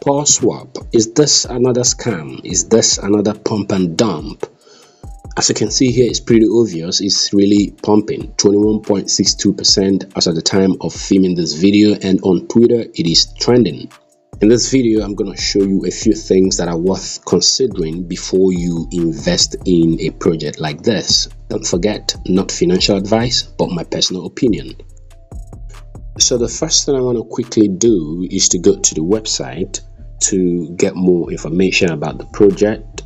PAWSWAP, is this another scam? Is this another pump and dump? As you can see here, it's pretty obvious. It's really pumping 21.62% as at the time of filming this video, and on Twitter it is trending. In this video, I'm going to show you a few things that are worth considering before you invest in a project like this. Don't forget, not financial advice, but my personal opinion. So the first thing I want to quickly do is to go to the website to get more information about the project.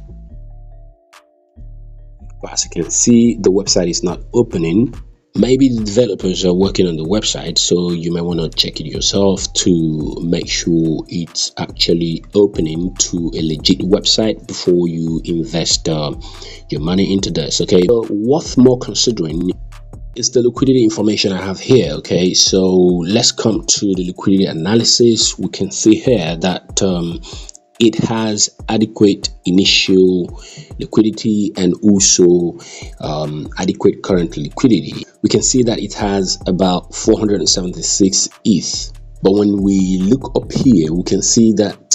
But as you can see, the website is not opening. Maybe the developers are working on the website, so you might want to check it yourself to make sure it's actually opening to a legit website before you invest your money into this. Okay, so worth more considering is the liquidity information I have here. Okay, so let's come to the liquidity analysis. We can see here that it has adequate initial liquidity and also adequate current liquidity. We can see that it has about 476 ETH. But when we look up here, we can see that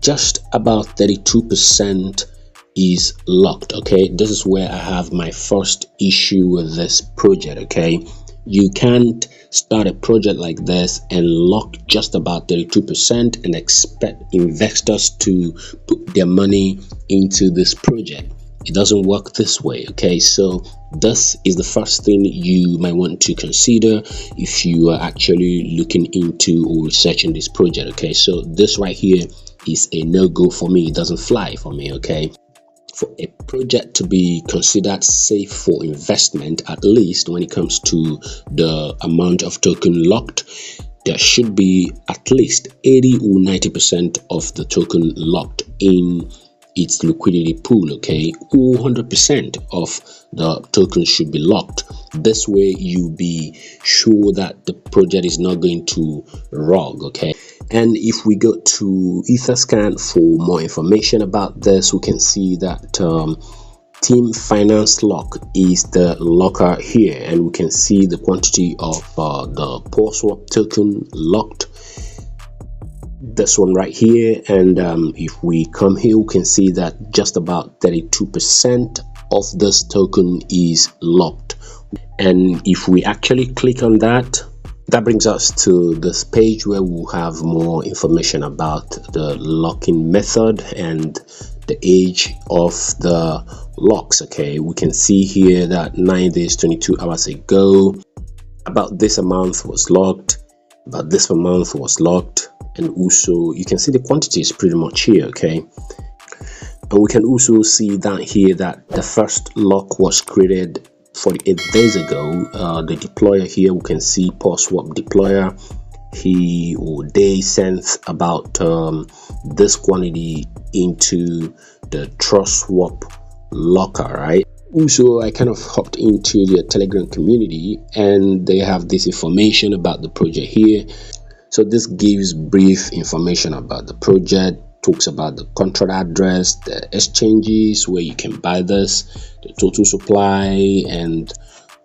just about 32% is locked. Okay, this is where I have my first issue with this project. Okay, you can't start a project like this and lock just about 32% and expect investors to put their money into this project. It doesn't work this way. Okay, so this is the first thing you might want to consider if you are actually looking into or researching this project. Okay, so this right here is a no-go for me. It doesn't fly for me. Okay, for a project to be considered safe for investment, at least when it comes to the amount of token locked, there should be at least 80 or 90% of the token locked in its liquidity pool. Okay, 100% of the tokens should be locked. This way you be sure that the project is not going to rug. Okay, and if we go to Etherscan for more information about this, we can see that Team Finance Lock is the locker here, and we can see the quantity of the PAWSWAP token locked, this one right here. And if we come here, we can see that just about 32% of this token is locked. And if we actually click on that, that brings us to this page where we'll have more information about the locking method and the age of the locks. Okay, we can see here that 9 days 22 hours ago about this amount was locked, about this amount was locked, and also you can see the quantity is pretty much here. Okay, and we can also see down here that the first lock was created 48 days ago. The deployer here, we can see PAWSWAP deployer, they sent about this quantity into the TrustSwap locker, right? Also, I kind of hopped into the Telegram community, and they have this information about the project here. So this gives brief information about the project, talks about the contract address, the exchanges where you can buy this, the total supply, and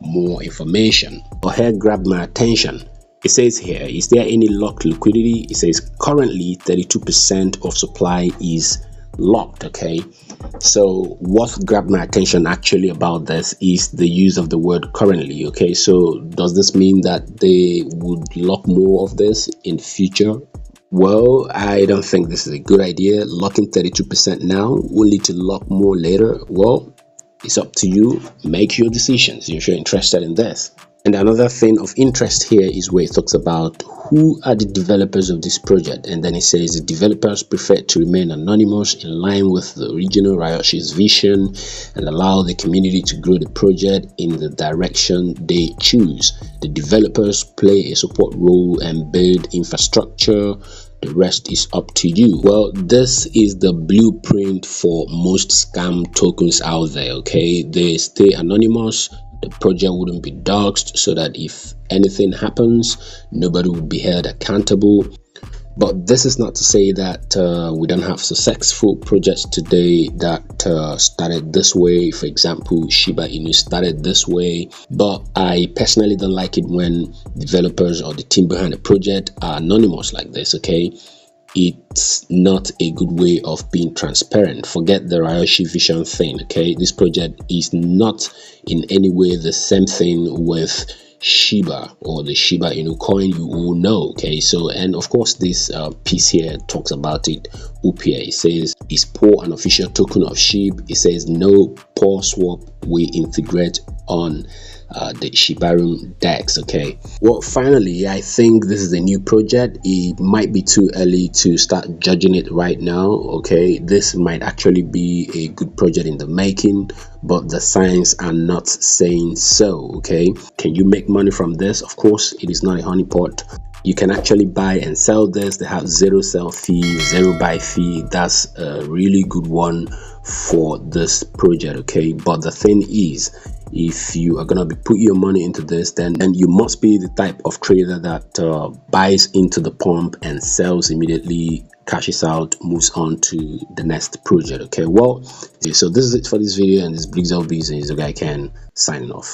more information. But here grabbed my attention. It says here, is there any locked liquidity? It says currently 32% of supply is locked. Okay, so what grabbed my attention actually about this is the use of the word currently. Okay, so does this mean that they would lock more of this in future? Well, I don't think this is a good idea. Locking 32% now only to lock more later. Well, it's up to you. Make your decisions if you're interested in this. And another thing of interest here is where it talks about who are the developers of this project, and then it says the developers prefer to remain anonymous in line with the original Ryoshi's vision and allow the community to grow the project in the direction they choose. The developers play a support role and build infrastructure. The rest is up to you. Well, this is the blueprint for most scam tokens out there. Okay, they stay anonymous. The project wouldn't be doxed, so that if anything happens, nobody would be held accountable. But this is not to say that we don't have successful projects today that started this way. For example, Shiba Inu started this way. But I personally don't like it when developers or the team behind the project are anonymous like this. Okay, it's not a good way of being transparent. Forget the Ryoshi vision thing. Okay, this project is not in any way the same thing with Shiba or the Shiba coin you all know. Okay, so, and of course this piece here talks about it. UPA, it says, is PAW an official token of SHIB? It says no, PAWSWAP we integrate on the Shibarium DEX. Okay, well, finally, I think this is a new project. It might be too early to start judging it right now. Okay, this might actually be a good project in the making, but the signs are not saying so. Okay, can you make money from this? Of course, it is not a honeypot. You can actually buy and sell this. They have zero sell fee, zero buy fee. That's a really good one for this project. Okay, but the thing is, if you are gonna be put your money into this, then you must be the type of trader that buys into the pump and sells immediately, cashes out, moves on to the next project. Okay, well, so this is it for this video, and this brings up business. The guy can signing off.